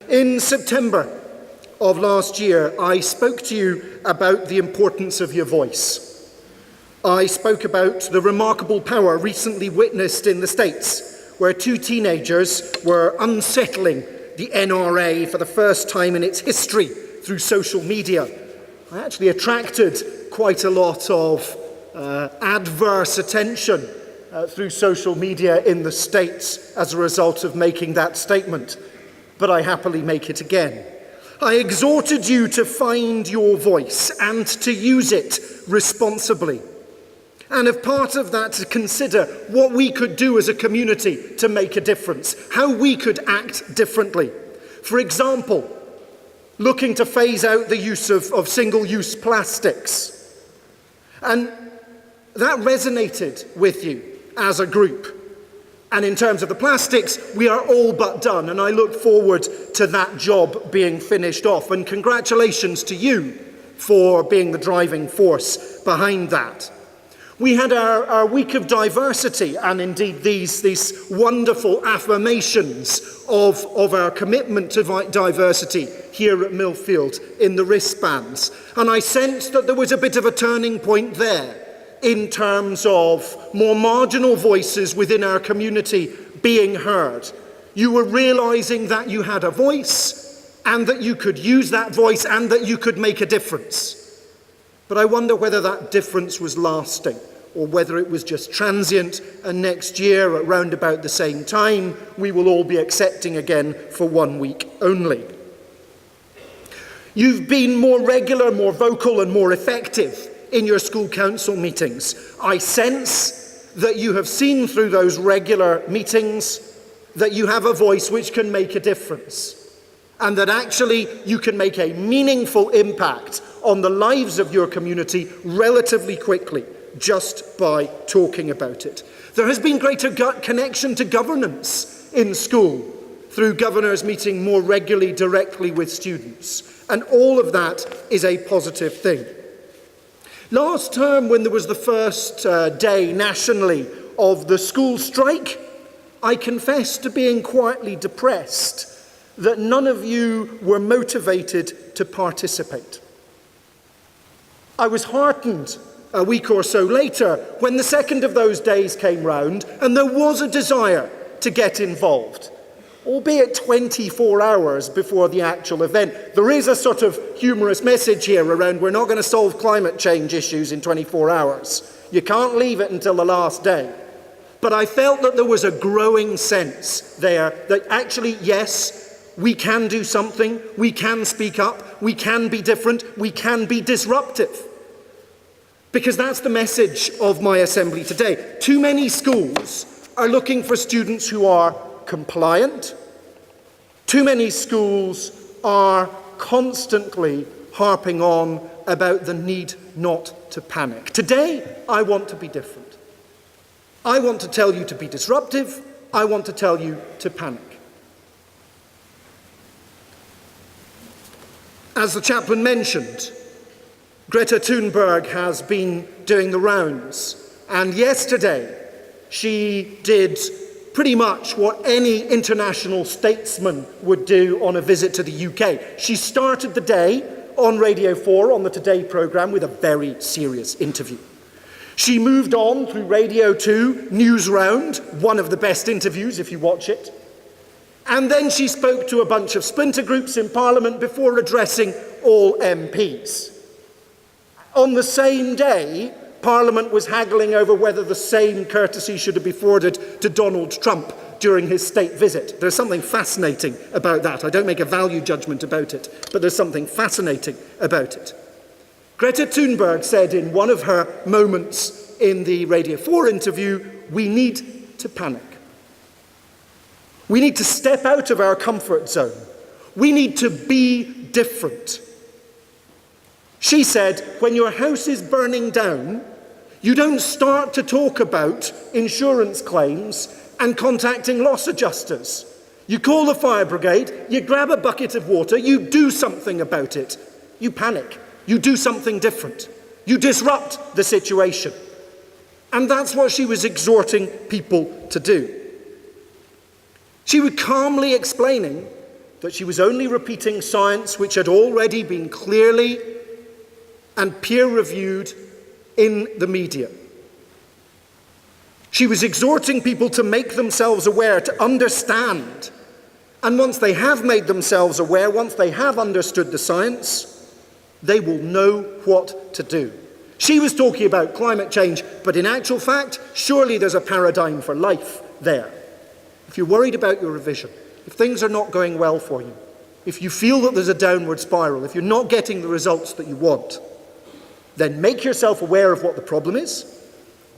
In September of last year, I spoke to you about the importance of your voice. I spoke about the remarkable power recently witnessed in the States, where two teenagers were unsettling the NRA for the first time in its history through social media. I actually attracted quite a lot of adverse attention through social media in the States as a result of making that statement. But I happily make it again. I exhorted you to find your voice and to use it responsibly. And if part of that, to consider what we could do as a community to make a difference, how we could act differently. For example, looking to phase out the use of single-use plastics. And that resonated with you as a group. And in terms of the plastics, we are all but done, and I look forward to that job being finished off. And congratulations to you for being the driving force behind that. We had our week of diversity, and indeed these wonderful affirmations of our commitment to diversity here at Millfield in the wristbands. And I sensed that there was a bit of a turning point there, in terms of more marginal voices within our community being heard. You were realizing that you had a voice and that you could use that voice and that you could make a difference. But I wonder whether that difference was lasting or whether it was just transient, and next year at round about the same time we will all be accepting again for 1 week only. You've been more regular, more vocal and more effective in your school council meetings. I sense that you have seen through those regular meetings that you have a voice which can make a difference, and that actually you can make a meaningful impact on the lives of your community relatively quickly, just by talking about it. There has been greater connection to governance in school through governors meeting more regularly directly with students, and all of that is a positive thing. Last term, when there was the first day nationally of the school strike, I confess to being quietly depressed that none of you were motivated to participate. I was heartened a week or so later when the second of those days came round and there was a desire to get involved, albeit 24 hours before the actual event. There is a sort of humorous message here around we're not going to solve climate change issues in 24 hours. You can't leave it until the last day. But I felt that there was a growing sense there that actually, yes, we can do something, we can speak up, we can be different, we can be disruptive. Because that's the message of my assembly today. Too many schools are looking for students who are compliant. Too many schools are constantly harping on about the need not to panic. Today, I want to be different. I want to tell you to be disruptive. I want to tell you to panic. As the chaplain mentioned, Greta Thunberg has been doing the rounds, and yesterday she did pretty much what any international statesman would do on a visit to the UK. She started the day on Radio 4 on the Today programme with a very serious interview. She moved on through Radio 2, News Round, one of the best interviews if you watch it. And then she spoke to a bunch of splinter groups in Parliament before addressing all MPs. On the same day, Parliament was haggling over whether the same courtesy should be afforded to Donald Trump during his state visit. There's something fascinating about that. I don't make a value judgment about it, but there's something fascinating about it. Greta Thunberg said in one of her moments in the Radio 4 interview, we need to panic. We need to step out of our comfort zone. We need to be different. She said, when your house is burning down, you don't start to talk about insurance claims and contacting loss adjusters. You call the fire brigade, you grab a bucket of water, you do something about it. You panic. You do something different. You disrupt the situation. And that's what she was exhorting people to do. She was calmly explaining that she was only repeating science which had already been clearly and peer-reviewed in the media. She was exhorting people to make themselves aware, to understand. And once they have made themselves aware, once they have understood the science, they will know what to do. She was talking about climate change, but in actual fact, surely there's a paradigm for life there. If you're worried about your revision, if things are not going well for you, if you feel that there's a downward spiral, if you're not getting the results that you want, then make yourself aware of what the problem is,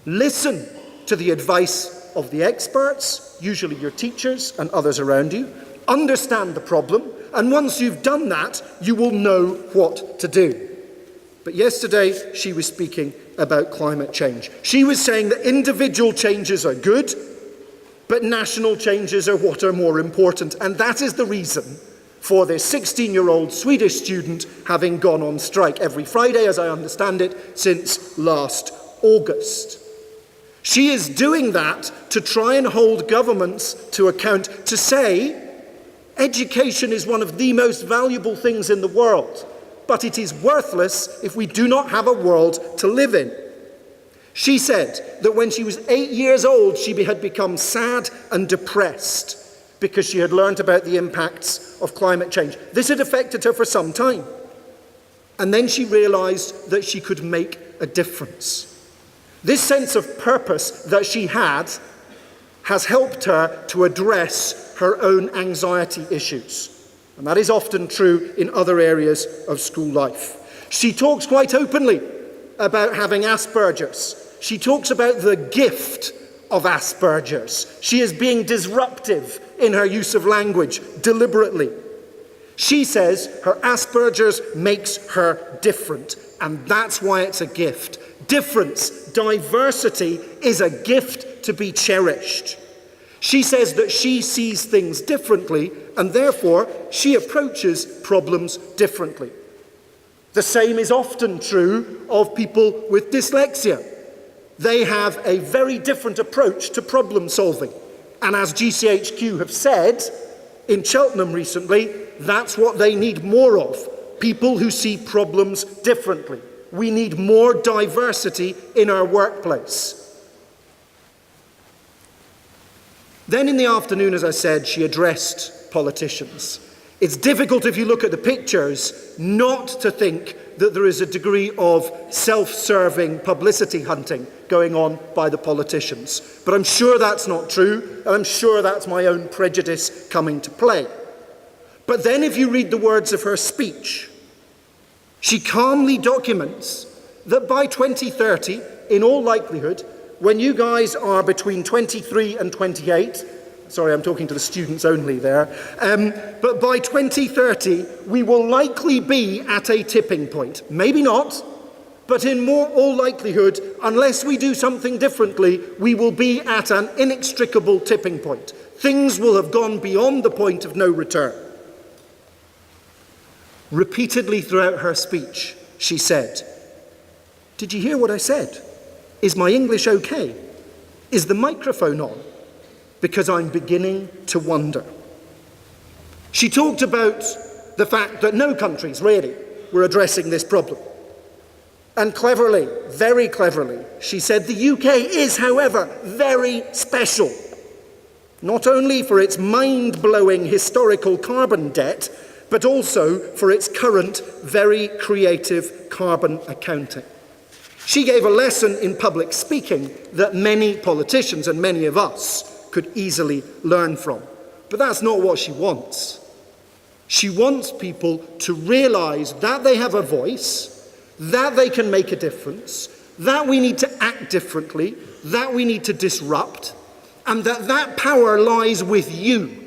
listen to the advice of the experts, usually your teachers and others around you, understand the problem, and once you've done that, you will know what to do. But yesterday, she was speaking about climate change. She was saying that individual changes are good, but national changes are what are more important. And that is the reason for this 16-year-old Swedish student having gone on strike every Friday, as I understand it, since last August. She is doing that to try and hold governments to account, to say education is one of the most valuable things in the world, but it is worthless if we do not have a world to live in. She said that when she was 8 years old, she had become sad and depressed because she had learned about the impacts of climate change. This had affected her for some time. And then she realized that she could make a difference. This sense of purpose that she had has helped her to address her own anxiety issues. And that is often true in other areas of school life. She talks quite openly about having Asperger's. She talks about the gift of Asperger's. She is being disruptive in her use of language, deliberately. She says her Asperger's makes her different, and that's why it's a gift. Difference, diversity is a gift to be cherished. She says that she sees things differently, and therefore she approaches problems differently. The same is often true of people with dyslexia. They have a very different approach to problem solving. And as GCHQ have said in Cheltenham recently, that's what they need more of. People who see problems differently. We need more diversity in our workplace. Then in the afternoon, as I said, she addressed politicians. It's difficult if you look at the pictures not to think that there is a degree of self-serving publicity hunting going on by the politicians. But I'm sure that's not true, and I'm sure that's my own prejudice coming to play. But then if you read the words of her speech, she calmly documents that by 2030, in all likelihood, when you guys are between 23 and 28, sorry, I'm talking to the students only there, but by 2030, we will likely be at a tipping point. Maybe not, but in all likelihood, unless we do something differently, we will be at an inextricable tipping point. Things will have gone beyond the point of no return. Repeatedly throughout her speech, she said, "Did you hear what I said? Is my English okay? Is the microphone on? Because I'm beginning to wonder." She talked about the fact that no countries really were addressing this problem. And cleverly, very cleverly, she said the UK is, however, very special. Not only for its mind-blowing historical carbon debt, but also for its current very creative carbon accounting. She gave a lesson in public speaking that many politicians and many of us could easily learn from. But that's not what she wants. She wants people to realize that they have a voice, that they can make a difference, that we need to act differently, that we need to disrupt, and that power lies with you.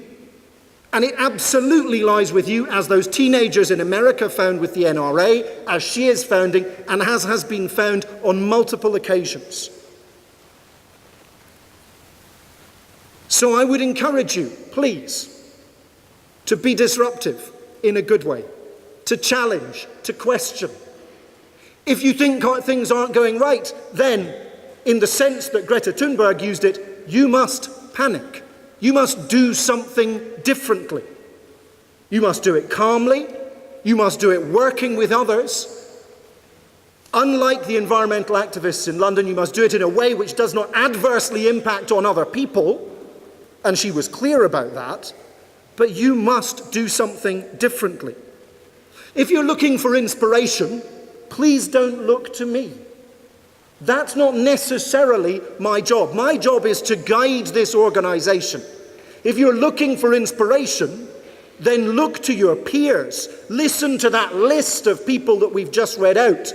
And it absolutely lies with you, as those teenagers in America found with the NRA, as she is founding, and as has been found on multiple occasions. So I would encourage you, please, to be disruptive in a good way, to challenge, to question. If you think things aren't going right, then, in the sense that Greta Thunberg used it, you must panic. You must do something differently. You must do it calmly. You must do it working with others. Unlike the environmental activists in London, you must do it in a way which does not adversely impact on other people, and she was clear about that, but you must do something differently. If you're looking for inspiration, please don't look to me. That's not necessarily my job. My job is to guide this organisation. If you're looking for inspiration, then look to your peers. Listen to that list of people that we've just read out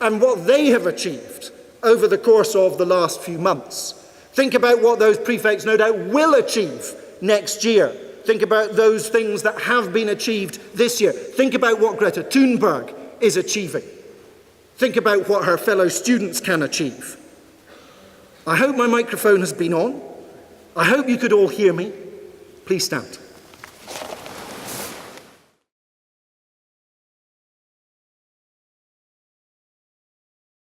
and what they have achieved over the course of the last few months. Think about what those prefects no doubt will achieve next year. Think about those things that have been achieved this year. Think about what Greta Thunberg is achieving. Think about what her fellow students can achieve. I hope my microphone has been on. I hope you could all hear me. Please stand.